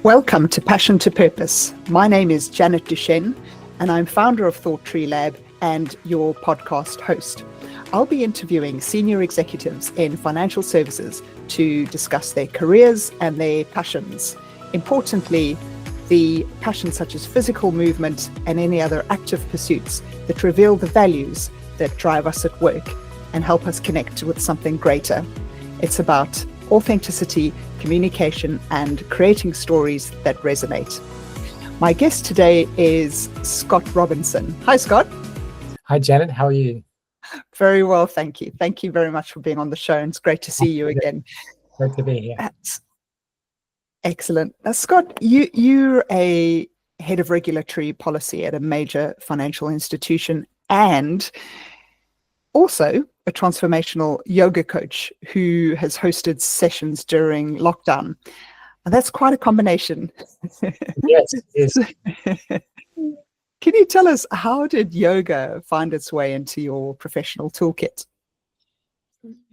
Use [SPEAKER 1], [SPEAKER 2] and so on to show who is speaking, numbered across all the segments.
[SPEAKER 1] Welcome to Passion to Purpose. My name is Janet Chenne, and I'm founder of Thought Tree Lab and your podcast host. I'll be interviewing senior executives in financial services to discuss their careers and their passions. Importantly, the passions such as physical movement and any other active pursuits that reveal the values that drive us at work and help us connect with something greater. It's about authenticity, communication, and creating stories that resonate. My guest today is Scott Robinson. Hi, Scott.
[SPEAKER 2] Hi, Janet. How are you?
[SPEAKER 1] Very well, thank you. Thank you very much for being on the show, and it's great to see you again.
[SPEAKER 2] Great to be here.
[SPEAKER 1] That's excellent. Now, Scott, you're a head of regulatory policy at a major financial institution and also a transformational yoga coach who has hosted sessions during lockdown. And that's quite a combination.
[SPEAKER 2] Yes, it is.
[SPEAKER 1] Can you tell us, how did yoga find its way into your professional toolkit?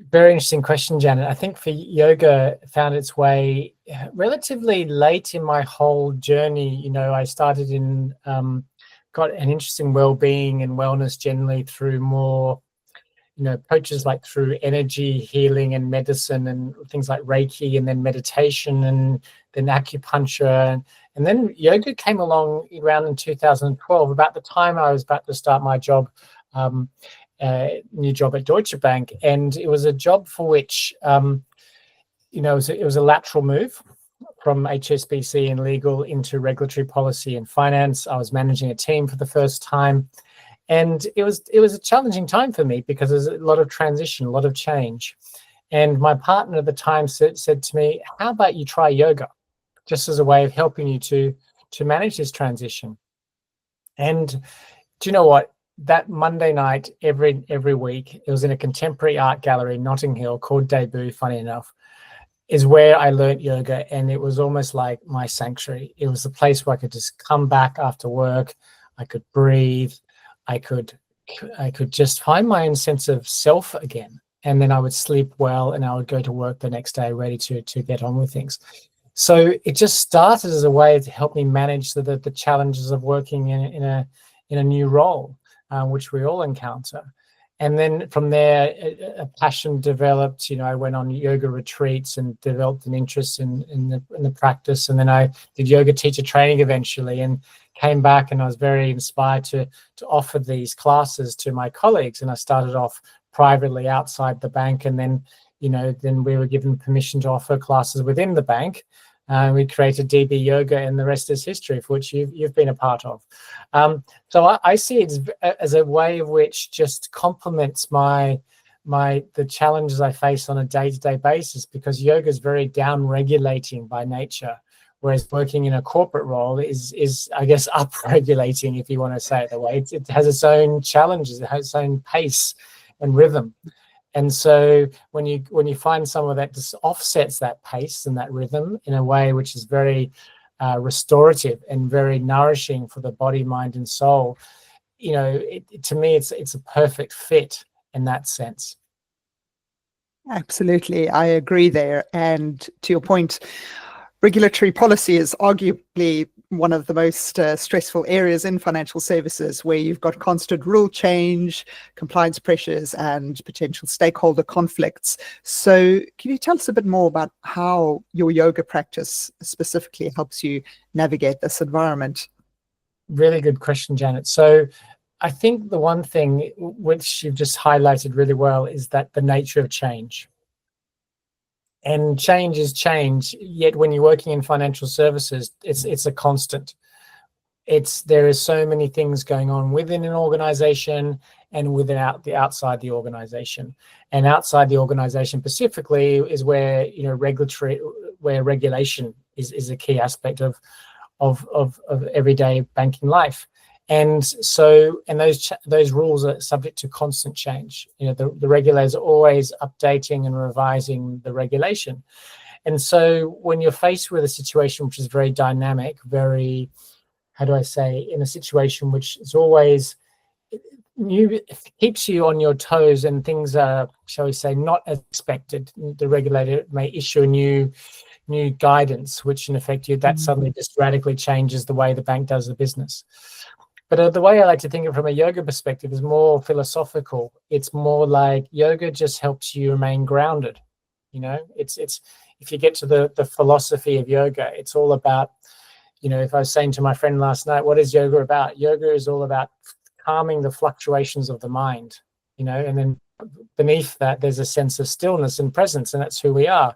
[SPEAKER 2] Very interesting question, Janet. I think for yoga found its way relatively late in my whole journey. You know, I started in, got an interest in well-being and wellness generally through more, approaches like through energy healing and medicine and things like Reiki, and then meditation, and then acupuncture. And then yoga came along around in 2012, about the time I was about to start my job, new job at Deutsche Bank. And it was a job for which, it was a lateral move from HSBC and legal into regulatory policy and finance. I was managing a team for the first time. And it was a challenging time for me because there's a lot of transition, a lot of change. And my partner at the time said to me, how about you try yoga, just as a way of helping you to manage this transition? And do you know what? That Monday night, every week, it was in a contemporary art gallery in Notting Hill called Debut, funny enough, is where I learned yoga. And it was almost like my sanctuary. It was the place where I could just come back after work. I could breathe. I could just find my own sense of self again. And then I would sleep well and I would go to work the next day ready to get on with things. So it just started as a way to help me manage the challenges of working in a new role, which we all encounter. And then from there, a passion developed. I went on yoga retreats and developed an interest in the practice. And then I did yoga teacher training eventually, and came back, and I was very inspired to offer these classes to my colleagues. And I started off privately outside the bank, and then we were given permission to offer classes within the bank. We created DB Yoga, and the rest is history, for which you've been a part of. So I see it as a way of which just complements the challenges I face on a day-to-day basis, because yoga is very down-regulating by nature, whereas working in a corporate role is I guess up-regulating, if you want to say it that way. It has its own challenges, it has its own pace and rhythm. And so when you find someone that just offsets that pace and that rhythm in a way which is very restorative and very nourishing for the body, mind, and soul, to me, it's a perfect fit in that sense.
[SPEAKER 1] Absolutely, I agree there. And to your point, regulatory policy is arguably one of the most stressful areas in financial services, where you've got constant rule change, compliance pressures, and potential stakeholder conflicts. So can you tell us a bit more about how your yoga practice specifically helps you navigate this environment?
[SPEAKER 2] Really good question, Janet. So I think the one thing which you've just highlighted really well is that the nature of change. And change is change, yet when you're working in financial services, it's a constant. There is so many things going on within an organization and outside the organization. And outside the organization specifically is where regulation is a key aspect of everyday banking life. And so, those rules are subject to constant change. The regulators are always updating and revising the regulation. And so when you're faced with a situation which is very dynamic, very, in a situation which is always keeps you on your toes, and things are, shall we say, not as expected. The regulator may issue a new new guidance, which in effect that suddenly just radically changes the way the bank does the business. But the way I like to think of it from a yoga perspective is more philosophical. It's more like yoga just helps you remain grounded. It's if you get to the philosophy of yoga, it's all about, if I was saying to my friend last night, what is yoga about? Yoga is all about calming the fluctuations of the mind, and then beneath that, there's a sense of stillness and presence, and that's who we are.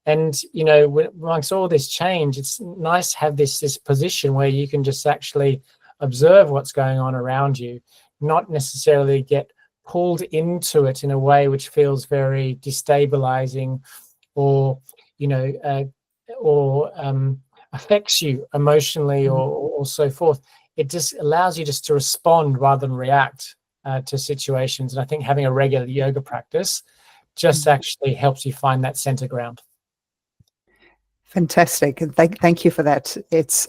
[SPEAKER 2] And, amongst all this change, it's nice to have this position where you can just actually observe what's going on around you, not necessarily get pulled into it in a way which feels very destabilizing or affects you emotionally or so forth. It just allows you just to respond rather than react to situations. And I think having a regular yoga practice just actually helps you find that center ground.
[SPEAKER 1] Fantastic, and thank you for that. It's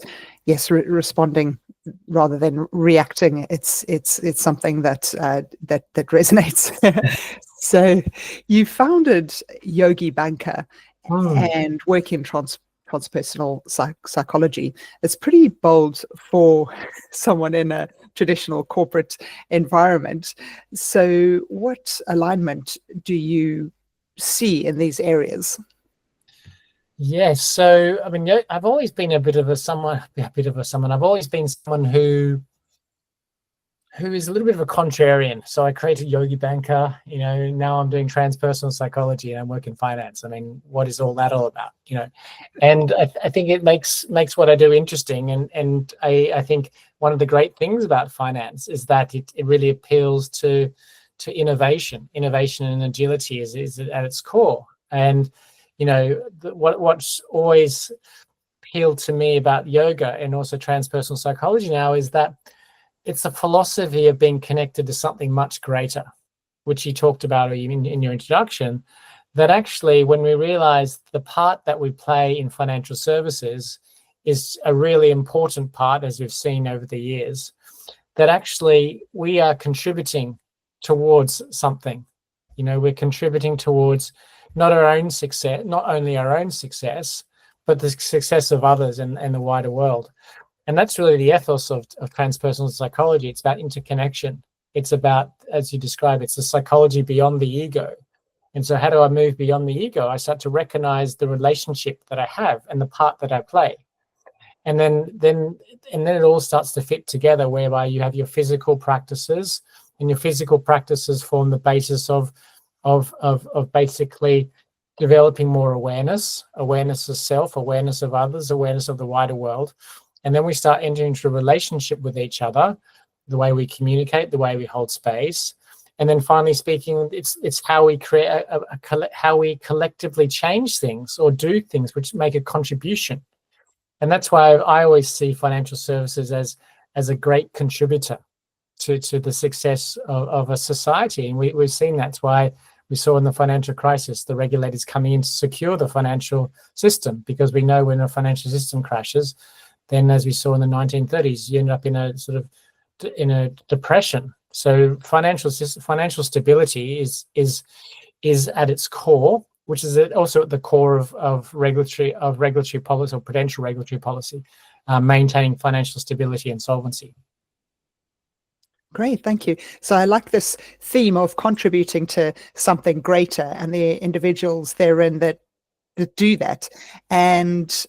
[SPEAKER 1] responding rather than reacting. It's something that resonates. So, you founded Yogi Banker and work in transpersonal psychology. It's pretty bold for someone in a traditional corporate environment. So, what alignment do you see in these areas?
[SPEAKER 2] Yes. So, I mean, I've always been I've always been someone who is a little bit of a contrarian. So I created Yogi Banker, now I'm doing transpersonal psychology and I'm working finance. I mean, what is all that all about? And I think it makes what I do interesting. And I think one of the great things about finance is that it really appeals to innovation. Innovation and agility is at its core. And what's always appealed to me about yoga and also transpersonal psychology now is that it's a philosophy of being connected to something much greater, which you talked about in your introduction, that actually when we realize the part that we play in financial services is a really important part, as we've seen over the years, that actually we are contributing towards something. We're contributing towards not only our own success, but the success of others and the wider world. And that's really the ethos of transpersonal psychology. It's about interconnection. It's about, as you describe, it's the psychology beyond the ego. And so how do I move beyond the ego? I start to recognize the relationship that I have and the part that I play. And then it all starts to fit together, whereby you have your physical practices, and your physical practices form the basis of basically developing more awareness of self, awareness of others, awareness of the wider world. And then we start entering into a relationship with each other, the way we communicate, the way we hold space. And then finally speaking, it's how we create how we collectively change things or do things which make a contribution. And that's why I always see financial services as a great contributor to the success of a society. And we've seen that's why we saw in the financial crisis, the regulators coming in to secure the financial system, because we know when a financial system crashes, then as we saw in the 1930s, you end up in a sort of depression. So financial stability is at its core, which is also at the core of regulatory policy or prudential regulatory policy, maintaining financial stability and solvency.
[SPEAKER 1] Great, thank you. So I like this theme of contributing to something greater and the individuals therein that do that. And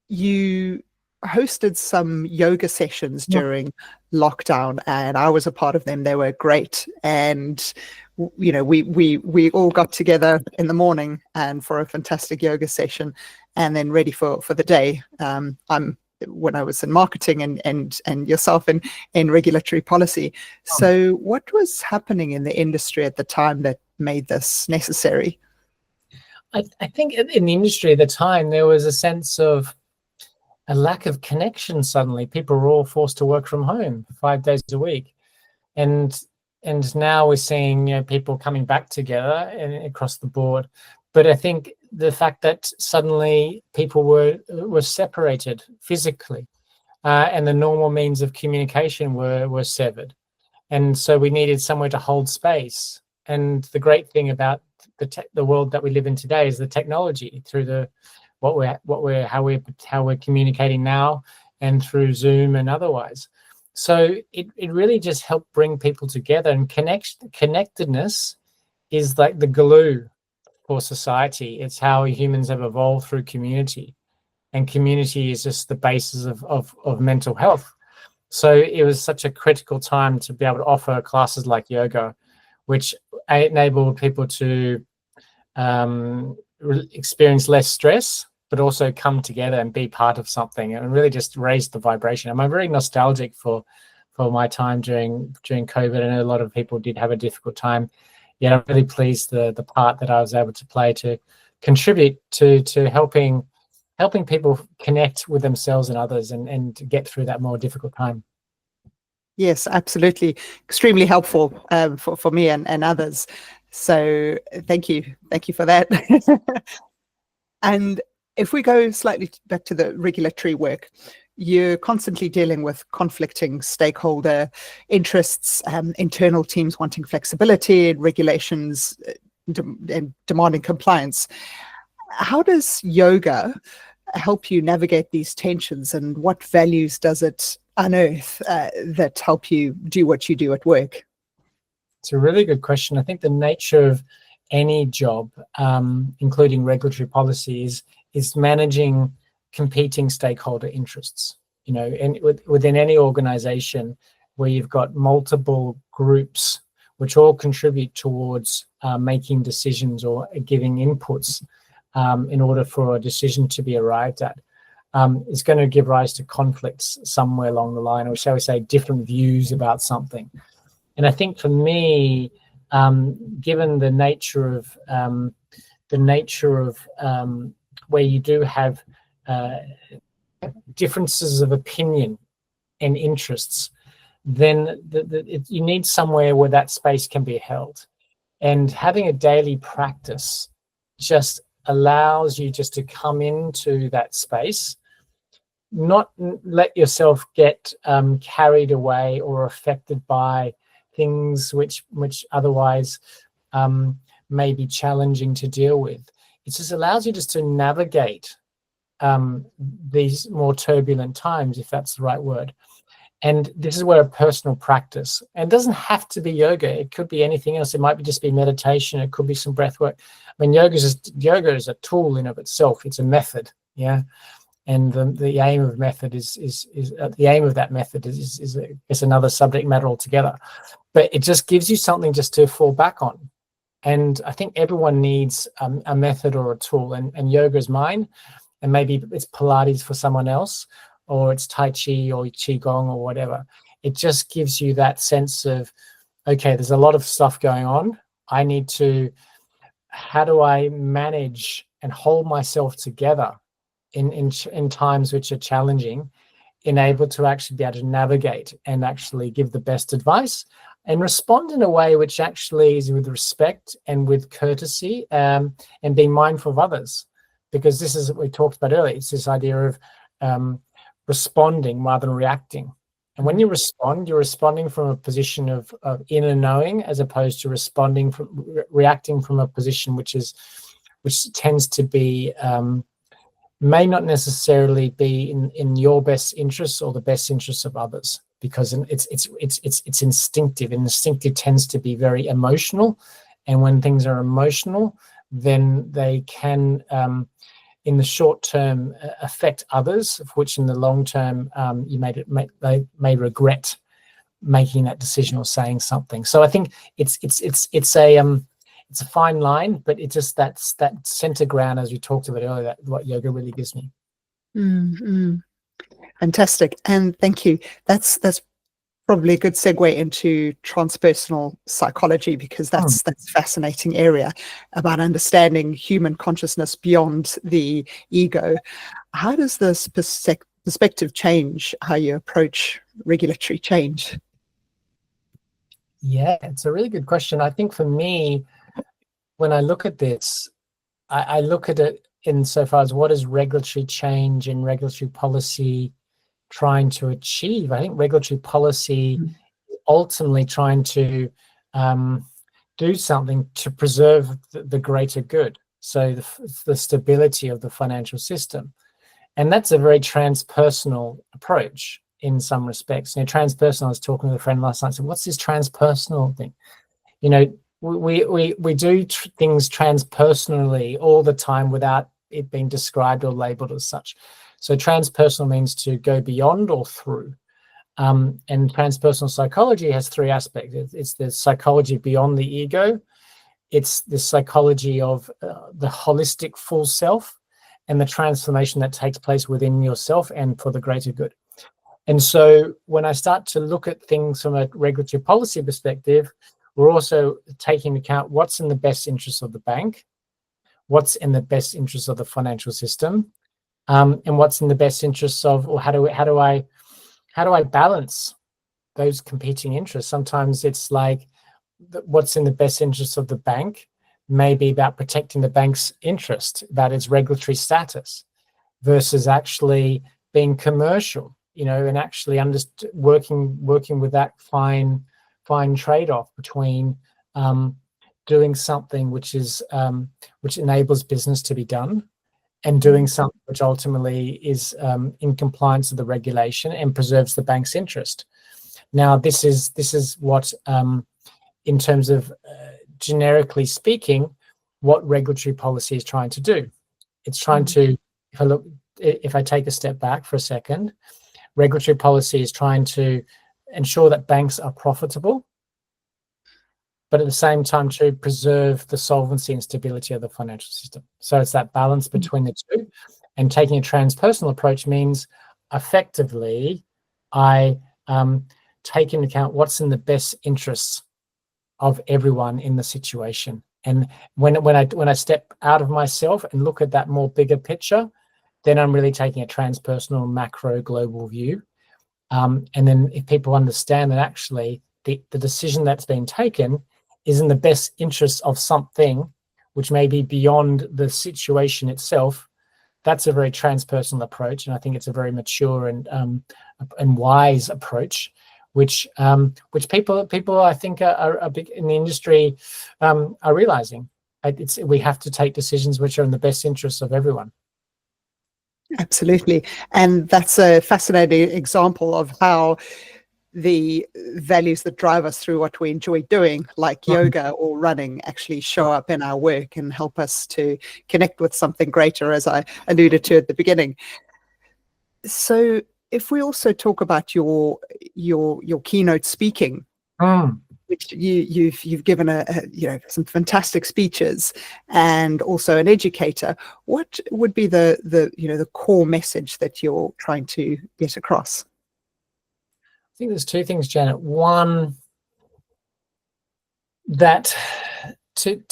[SPEAKER 1] you hosted some yoga sessions during lockdown, and I was a part of them. They were great. And we all got together in the morning and for a fantastic yoga session, and then ready for the day. When I was in marketing and yourself in regulatory policy. So what was happening in the industry at the time that made this necessary?
[SPEAKER 2] I think in the industry at the time, there was a sense of a lack of connection. Suddenly people were all forced to work from home 5 days a week. And now we're seeing people coming back together and across the board. But I think the fact that suddenly people were separated physically, and the normal means of communication were severed, and so we needed somewhere to hold space. And the great thing about the world that we live in today is the technology through how we're communicating now, and through Zoom and otherwise. So it really just helped bring people together, and connectedness is like the glue for society. It's how humans have evolved through community, and community is just the basis of mental health. So it was such a critical time to be able to offer classes like yoga, which enabled people to experience less stress, but also come together and be part of something, and really just raise the vibration. I'm very nostalgic for my time during COVID. I know a lot of people did have a difficult time. Yeah, I'm really pleased the part that I was able to play to contribute to helping people connect with themselves and others, and to get through that more difficult time.
[SPEAKER 1] Yes, absolutely. Extremely helpful for me and others. So thank you for that. And if we go slightly back to the regulatory work, you're constantly dealing with conflicting stakeholder interests, internal teams wanting flexibility, and regulations and demanding compliance. How does yoga help you navigate these tensions, and what values does it unearth that help you do what you do at work?
[SPEAKER 2] It's a really good question. I think the nature of any job, including regulatory policies, is managing competing stakeholder interests. And within any organization where you've got multiple groups which all contribute towards making decisions or giving inputs in order for a decision to be arrived at, is going to give rise to conflicts somewhere along the line, or shall we say different views about something. And I think for me, given the nature of where you do have differences of opinion and interests, then you need somewhere where that space can be held. And having a daily practice just allows you just to come into that space, not let yourself get carried away or affected by things which otherwise may be challenging to deal with. It just allows you just to navigate these more turbulent times, if that's the right word. And this is where a personal practice, and it doesn't have to be yoga, it could be anything else. It might just be meditation, it could be some breath work. I mean, yoga is a tool in of itself. It's a method, yeah. And the aim of method is another subject matter altogether. But it just gives you something just to fall back on. And I think everyone needs a method or a tool, and yoga is mine, and maybe it's Pilates for someone else, or it's Tai Chi or Qigong or whatever. It just gives you that sense of, okay, there's a lot of stuff going on. How do I manage and hold myself together in times which are challenging, able to actually be able to navigate and actually give the best advice and respond in a way which actually is with respect and with courtesy, and being mindful of others. Because this is what we talked about earlier. It's this idea of responding rather than reacting. And when you respond, you're responding from a position of inner knowing, as opposed to reacting from a position which tends to be may not necessarily be in your best interests or the best interests of others, because it's instinctive, and instinctive tends to be very emotional. And when things are emotional, then they can in the short term affect others, which in the long term you may regret making that decision or saying something. So I think it's a fine line, but it's just that center ground, as we talked about earlier, that what yoga really gives me.
[SPEAKER 1] Mm-hmm. Fantastic, and thank you. That's probably a good segue into transpersonal psychology, because that's a fascinating area about understanding human consciousness beyond the ego. How does this perspective change how you approach regulatory change?
[SPEAKER 2] Yeah, it's a really good question. I think for me, when I look at this, I look at it insofar as what is regulatory change and regulatory policy trying to achieve. I think regulatory policy ultimately trying to do something to preserve the greater good. so the stability of the financial system. And that's a very transpersonal approach in some respects. Transpersonal, I was talking to a friend last night, and said, what's this transpersonal thing? We do things transpersonally all the time without it being described or labeled as such. So transpersonal means to go beyond or through. And transpersonal psychology has three aspects. It's the psychology beyond the ego. It's the psychology of the holistic full self and the transformation that takes place within yourself and for the greater good. And so when I start to look at things from a regulatory policy perspective, we're also taking into account what's in the best interest of the bank, what's in the best interest of the financial system, and what's in the best interests of, or how do I balance those competing interests? Sometimes it's like what's in the best interest of the bank may be about protecting the bank's interest, about its regulatory status, versus actually being commercial, and actually working with that fine trade-off between doing something which enables business to be done, and doing something which ultimately is in compliance with the regulation and preserves the bank's interest. Now, this is what, in terms of generically speaking, what regulatory policy is trying to do. It's trying to, if I take a step back for a second, regulatory policy is trying to ensure that banks are profitable, but at the same time to preserve the solvency and stability of the financial system. So it's that balance between the two. And taking a transpersonal approach means effectively I take into account what's in the best interests of everyone in the situation. And when I step out of myself and look at that more bigger picture, then I'm really taking a transpersonal macro global view. And then if people understand that actually the decision that's been taken is in the best interest of something which may be beyond the situation itself, that's a very transpersonal approach. And I think it's a very mature and wise approach, which people I think are big in the industry are realizing. We have to take decisions which are in the best interests of everyone.
[SPEAKER 1] Absolutely. And that's a fascinating example of how the values that drive us through what we enjoy doing, like yoga or running, actually show up in our work and help us to connect with something greater, as I alluded to at the beginning. So if we also talk about your keynote speaking, which you've given some fantastic speeches and also an educator, what would be the core message that you're trying to get across?
[SPEAKER 2] I think there's two things, Janet. One, that to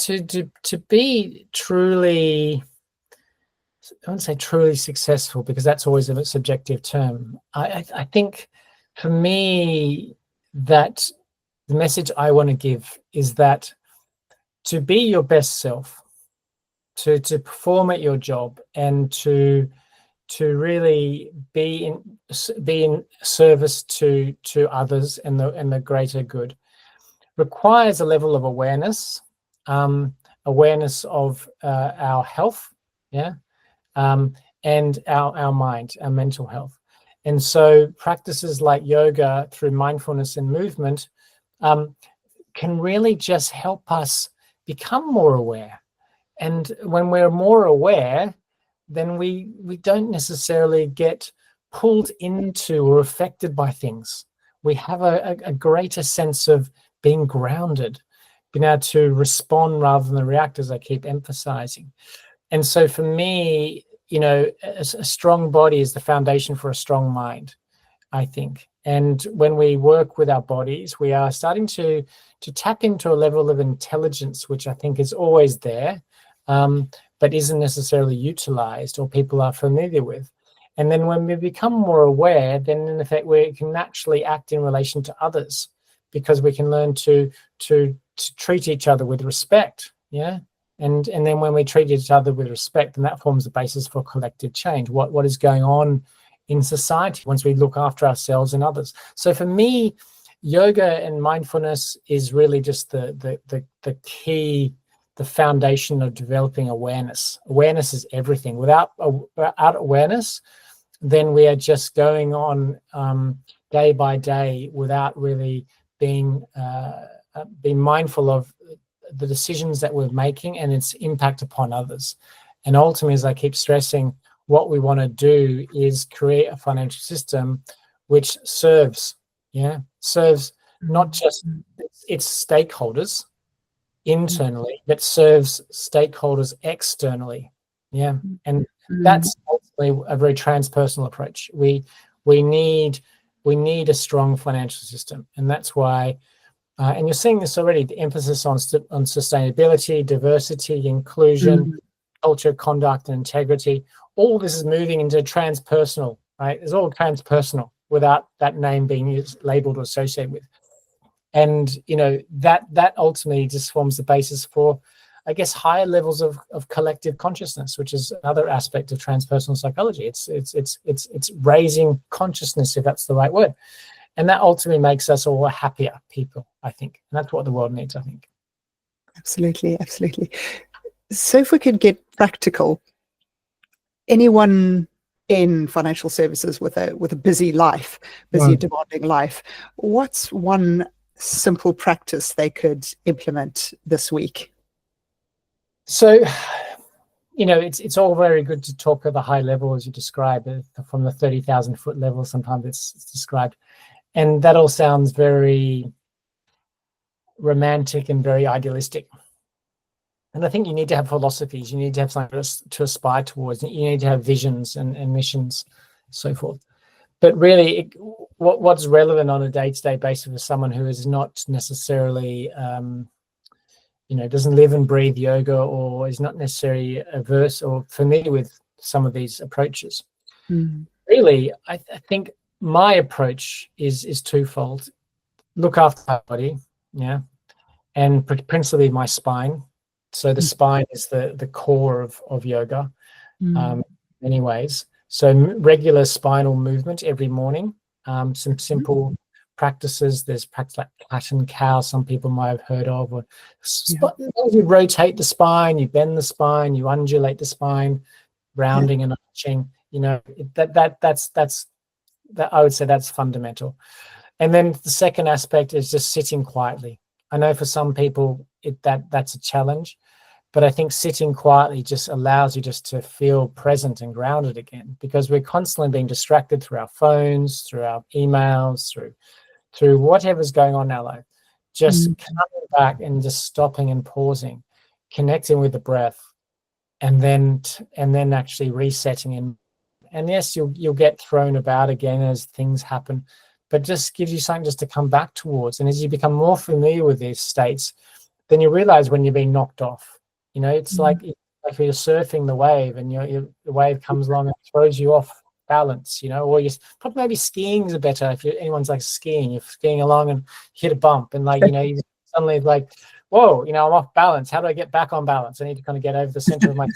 [SPEAKER 2] be truly, I wouldn't say truly successful, because that's always a subjective term. I think for me that the message I want to give is that to be your best self, to perform at your job, and to really be in service to others and the greater good requires a level of awareness of our health, and our mind, our mental health. And so practices like yoga through mindfulness and movement can really just help us become more aware. And when we're more aware, then we don't necessarily get pulled into or affected by things. We have a greater sense of being grounded, being able to respond rather than react, as I keep emphasizing. And so for me, a strong body is the foundation for a strong mind, I think. And when we work with our bodies, we are starting to tap into a level of intelligence, which I think is always there, but isn't necessarily utilized or people are familiar with. And then when we become more aware, then in effect we can naturally act in relation to others, because we can learn to treat each other with respect. And then when we treat each other with respect, then that forms the basis for collective change. What is going on in society once we look after ourselves and others? So for me, yoga and mindfulness is really just the key, the foundation of developing awareness. Awareness is everything. Without awareness, then we are just going on day by day without really being mindful of the decisions that we're making and its impact upon others. And ultimately, as I keep stressing, what we want to do is create a financial system which serves not just its stakeholders internally, but serves stakeholders externally. Yeah. And that's ultimately a very transpersonal approach. We need a strong financial system. And that's why, and you're seeing this already, the emphasis on sustainability, diversity, inclusion, culture, conduct, and integrity. All this is moving into transpersonal, right? It's all transpersonal without that name being labeled or associated with. And, that ultimately just forms the basis for, I guess, higher levels of collective consciousness, which is another aspect of transpersonal psychology. It's raising consciousness, if that's the right word. And that ultimately makes us all happier people, I think. And that's what the world needs, I think.
[SPEAKER 1] Absolutely, absolutely. So if we could get practical, anyone in financial services with a busy life, demanding life, what's one simple practice they could implement this week?
[SPEAKER 2] So, it's all very good to talk at the high level, as you describe it, from the 30,000 foot level. Sometimes it's described, and that all sounds very romantic and very idealistic. And I think you need to have philosophies. You need to have something to aspire towards. You need to have visions and missions, so forth. But really, what's relevant on a day-to-day basis for someone who is not necessarily, doesn't live and breathe yoga, or is not necessarily averse or familiar with some of these approaches. Really, I think my approach is twofold. Look after my body, and principally my spine. So the spine is the core of yoga, in many ways. So regular spinal movement every morning. Some simple practices. There's practice like cat and cow, some people might have heard of. Or you rotate the spine, you bend the spine, you undulate the spine, rounding and arching. That's I would say that's fundamental. And then the second aspect is just sitting quietly. I know for some people that's a challenge, but I think sitting quietly just allows you just to feel present and grounded again, because we're constantly being distracted through our phones, through our emails, through whatever's going on in our life. Just coming back and just stopping and pausing, connecting with the breath, and then actually resetting. And yes, you'll get thrown about again as things happen, but just gives you something just to come back towards. And as you become more familiar with these states, then you realize when you're being knocked off. It's like you're surfing the wave, and the wave comes along and throws you off balance, or you probably maybe skiing is better. If anyone's like skiing, you're skiing along and hit a bump, and you suddenly like, whoa, I'm off balance. How do I get back on balance? I need to kind of get over the center of my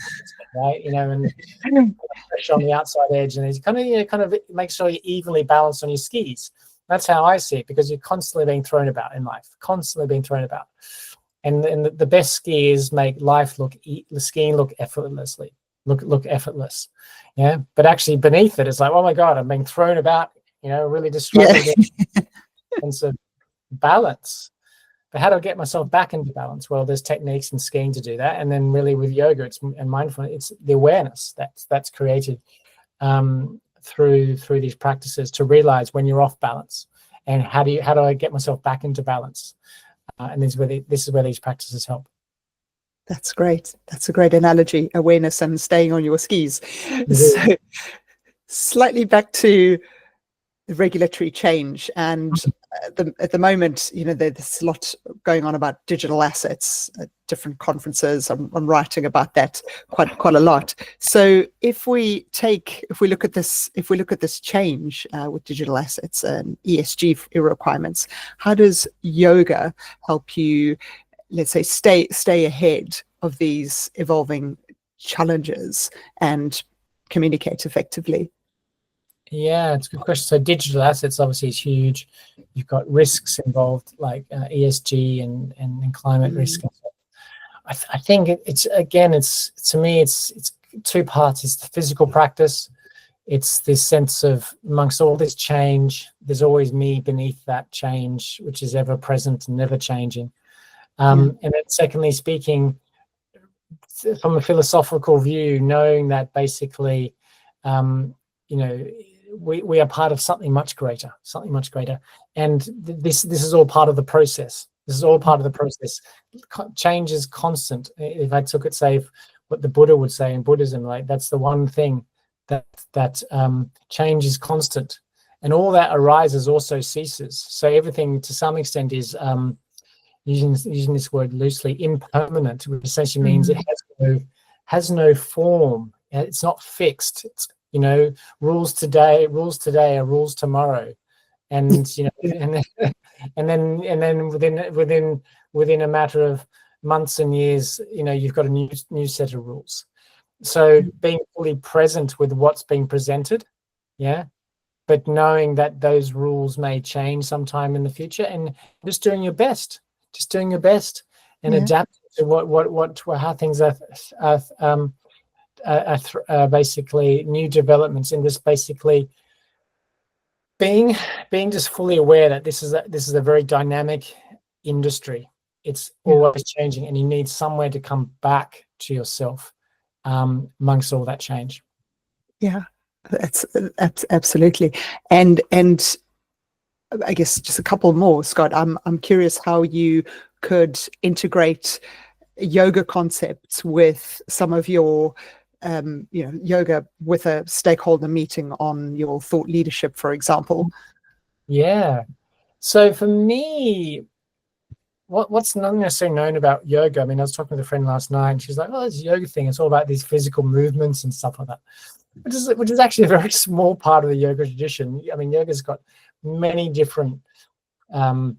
[SPEAKER 2] right, and pressure on the outside edge, and it's kind of make sure you're evenly balanced on your skis. That's how I see it, because you're constantly being thrown about in life, constantly being thrown about. And the best skiers make life skiing look effortlessly, look effortless, But actually beneath it, it's like, oh my God, I'm being thrown about, really distracted. And so balance. But how do I get myself back into balance? Well, there's techniques in skiing to do that, and then really with yoga, and mindfulness, it's the awareness that's created through these practices to realize when you're off balance, and how do I get myself back into balance? And this is where these practices help.
[SPEAKER 1] That's great. That's a great analogy, awareness and staying on your skis. So slightly back to the regulatory change, and at the moment, there's a lot going on about digital assets at different conferences. I'm writing about that quite a lot. So if we look at this change with digital assets and ESG requirements, how does yoga help you, let's say, stay ahead of these evolving challenges and communicate effectively?
[SPEAKER 2] Yeah, it's a good question. So digital assets obviously is huge. You've got risks involved like ESG and climate risk. I think it's again, it's to me, it's two parts. It's the physical practice. It's this sense of amongst all this change, there's always me beneath that change, which is ever present and never changing. And then secondly, speaking from a philosophical view, knowing that basically, you know, we are part of something much greater, and this is all part of the process. This is all part of the process. Change is constant. If I took it, say, what the Buddha would say in Buddhism, like that's the one thing that change is constant, and all that arises also ceases. So everything, to some extent, is using this word loosely, impermanent, which essentially means it has no form. It's not fixed. It's, rules today are rules tomorrow, and and then within a matter of months and years, you've got a new set of rules. So being fully present with what's being presented, but knowing that those rules may change sometime in the future, and just doing your best, and adapting to how things are basically new developments, and just basically being just fully aware that this is a very dynamic industry. It's always changing, and you need somewhere to come back to yourself amongst all that change.
[SPEAKER 1] Yeah, that's absolutely. And I guess just a couple more, Scott. I'm curious how you could integrate yoga concepts with some of your yoga with a stakeholder meeting on your thought leadership, for example.
[SPEAKER 2] Yeah. So for me, what's not necessarily known about yoga, I mean, I was talking with a friend last night, and she's like, "Oh, this yoga thing, it's all about these physical movements and stuff like that," which is actually a very small part of the yoga tradition. I mean, yoga's got many different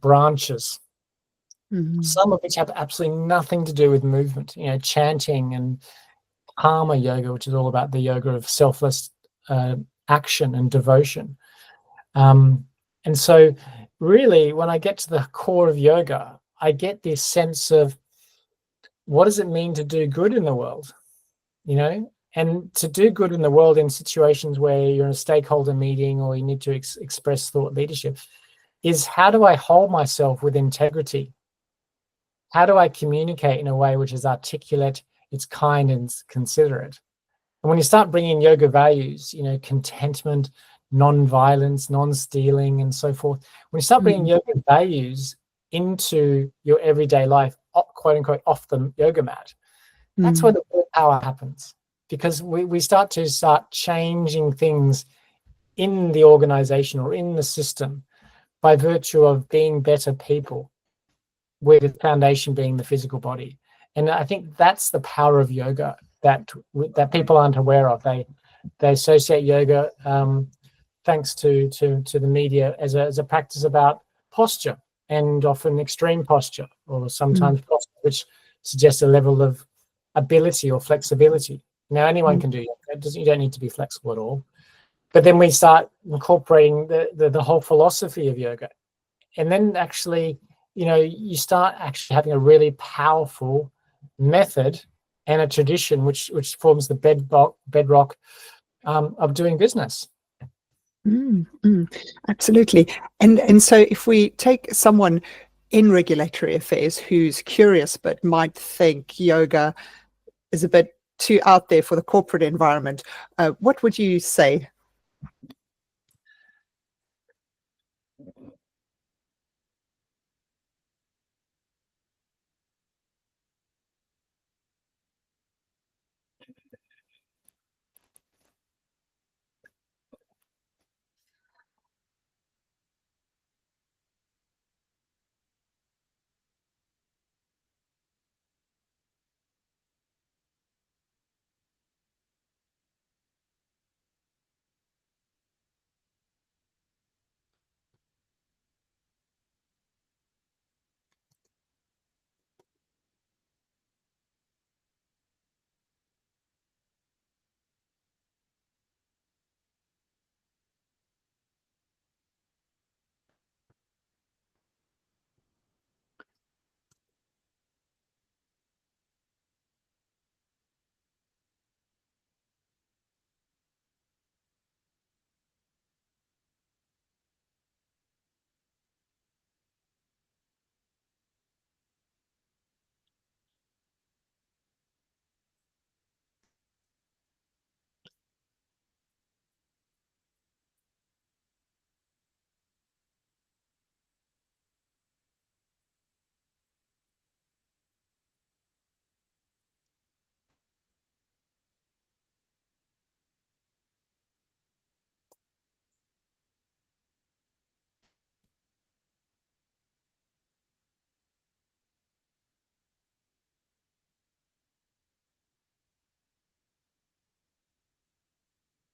[SPEAKER 2] branches, some of which have absolutely nothing to do with movement. Chanting and karma yoga, which is all about the yoga of selfless action and devotion. And so really, when I get to the core of yoga, I get this sense of, what does it mean to do good in the world? And to do good in the world in situations where you're in a stakeholder meeting or you need to express thought leadership, is how do I hold myself with integrity? How do I communicate in a way which is articulate, it's kind and considerate? And when you start bringing yoga values, contentment, non-violence, non-stealing, and so forth, when you start bringing yoga values into your everyday life, quote unquote, off the yoga mat, that's where the real power happens, because we start changing things in the organization or in the system by virtue of being better people, with the foundation being the physical body. And I think that's the power of yoga that people aren't aware of. They associate yoga, thanks to the media, as a practice about posture, and often extreme posture, or sometimes posture which suggests a level of ability or flexibility. Now, anyone can do yoga. You don't need to be flexible at all. But then we start incorporating the whole philosophy of yoga, and then actually, you start actually having a really powerful method and a tradition which forms the bedrock of doing business.
[SPEAKER 1] Absolutely. And so if we take someone in regulatory affairs who's curious but might think yoga is a bit too out there for the corporate environment, what would you say?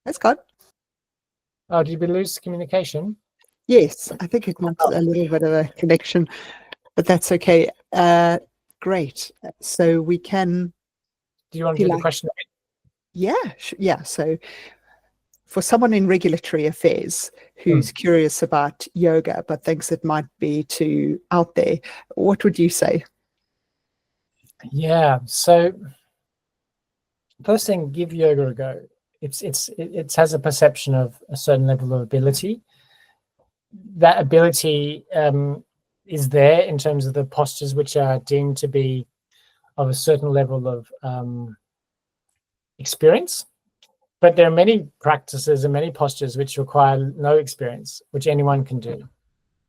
[SPEAKER 1] That's good.
[SPEAKER 2] Oh, did we lose communication?
[SPEAKER 1] Yes, I think it might be a little bit of a connection, but that's okay. Great. So we can.
[SPEAKER 2] Do you want
[SPEAKER 1] Do
[SPEAKER 2] to
[SPEAKER 1] you
[SPEAKER 2] do the
[SPEAKER 1] like?
[SPEAKER 2] question?
[SPEAKER 1] Yeah. So for someone in regulatory affairs who's curious about yoga but thinks it might be too out there, what would you say?
[SPEAKER 2] Yeah. So first thing, give yoga a go. It has a perception of a certain level of ability. That ability is there in terms of the postures which are deemed to be of a certain level of experience. But there are many practices and many postures which require no experience, which anyone can do.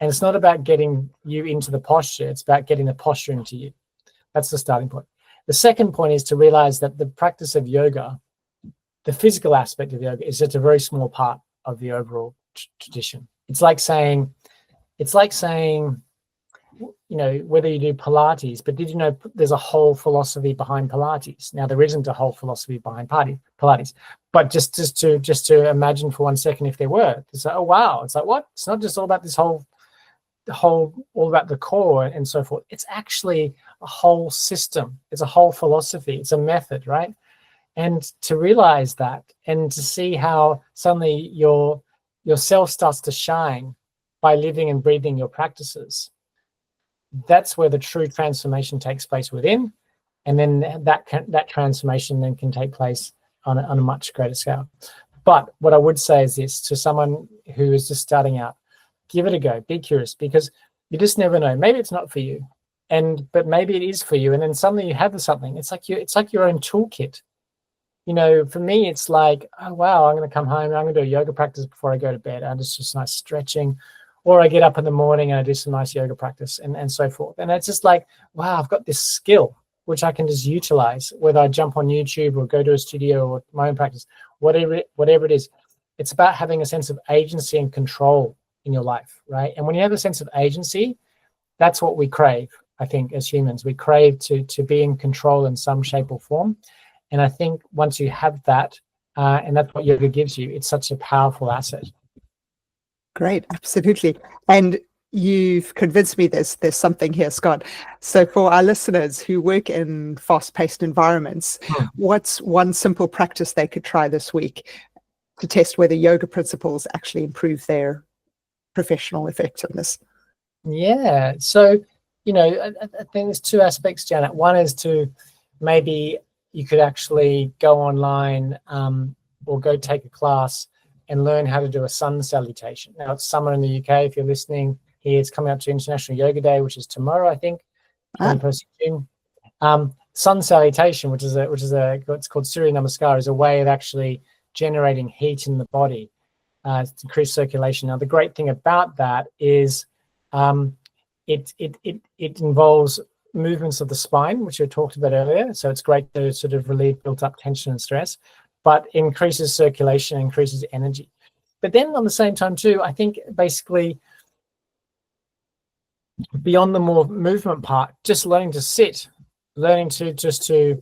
[SPEAKER 2] And it's not about getting you into the posture, it's about getting the posture into you. That's the starting point. The second point is to realize that the practice of yoga, the physical aspect of yoga, is just a very small part of the overall tradition. It's like saying, you know, whether you do Pilates, but did you know there's a whole philosophy behind Pilates? Now, there isn't a whole philosophy behind Pilates, but just to imagine for 1 second if there were, it's like, oh wow, it's like, what? It's not just all about this whole all about the core and so forth. It's actually a whole system. It's a whole philosophy. It's a method, right? And to realize that and to see how suddenly your self starts to shine by living and breathing your practices, that's where the true transformation takes place within, and then that transformation then can take place on a much greater scale. But what I would say is this to someone who is just starting out: give it a go, be curious, because you just never know. Maybe it's not for you, but maybe it is for you, and then suddenly you have something. It's like your own toolkit. You know, for me, it's like, oh wow, I'm going to come home and I'm going to do a yoga practice before I go to bed. And it's just nice stretching. Or I get up in the morning and I do some nice yoga practice and so forth. And it's just like, wow, I've got this skill which I can just utilize, whether I jump on YouTube or go to a studio or my own practice, whatever it is. It's about having a sense of agency and control in your life, right? And when you have a sense of agency, that's what we crave, I think, as humans. We crave to be in control in some shape or form. And I think once you have that, and that's what yoga gives you, it's such a powerful asset.
[SPEAKER 1] Great, absolutely. And you've convinced me there's something here, Scott. So for our listeners who work in fast-paced environments, what's one simple practice they could try this week to test whether yoga principles actually improve their professional effectiveness?
[SPEAKER 2] Yeah. So, you know, I think there's two aspects, Janet. One is to maybe you could actually go online or go take a class and learn how to do a sun salutation. Now, it's summer in the UK. If you're listening here, it's coming up to International Yoga Day, which is tomorrow, I think, 21st of June. Sun salutation, which is what's called Surya Namaskar, is a way of actually generating heat in the body to increase circulation. Now, the great thing about that is it involves movements of the spine, which I talked about earlier. So it's great to sort of relieve built-up tension and stress, but increases circulation, increases energy. But then on the same time too, I think basically beyond the more movement part, just learning to sit, learning to just to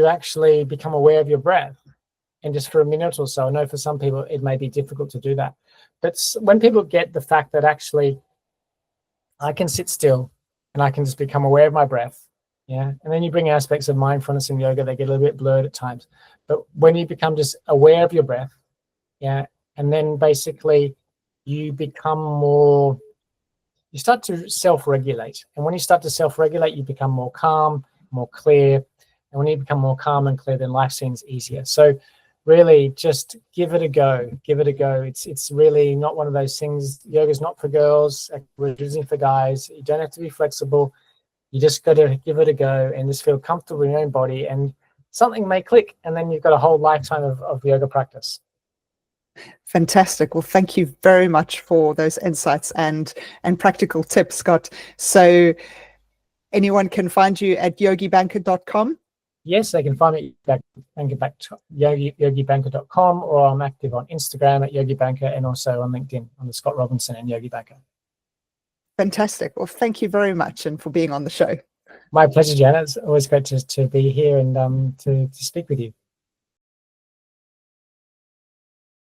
[SPEAKER 2] actually become aware of your breath, and just for a minute or so. I know for some people it may be difficult to do that, but when people get the fact that actually I can sit still and I can just become aware of my breath, yeah. And then you bring aspects of mindfulness in yoga, they get a little bit blurred at times. But when you become just aware of your breath, yeah, and then basically you become more, you start to self-regulate. And when you start to self-regulate, you become more calm, more clear. And when you become more calm and clear, then life seems easier. So really just give it a go. Give it a go. It's really not one of those things. Yoga's not for girls, it's for guys. You don't have to be flexible. You just got to give it a go and just feel comfortable in your own body, and something may click, and then you've got a whole lifetime of yoga practice.
[SPEAKER 1] Fantastic. Well, thank you very much for those insights and practical tips, Scott. So anyone can find you at yogibanker.com?
[SPEAKER 2] Yes, they can find me at yogibanker.com, or I'm active on Instagram at yogibanker and also on LinkedIn on the Scott Robinson and Yogi Banker.
[SPEAKER 1] Fantastic. Well, thank you very much and for being on the show.
[SPEAKER 2] My pleasure, Janet. It's always great to be here and to speak with you.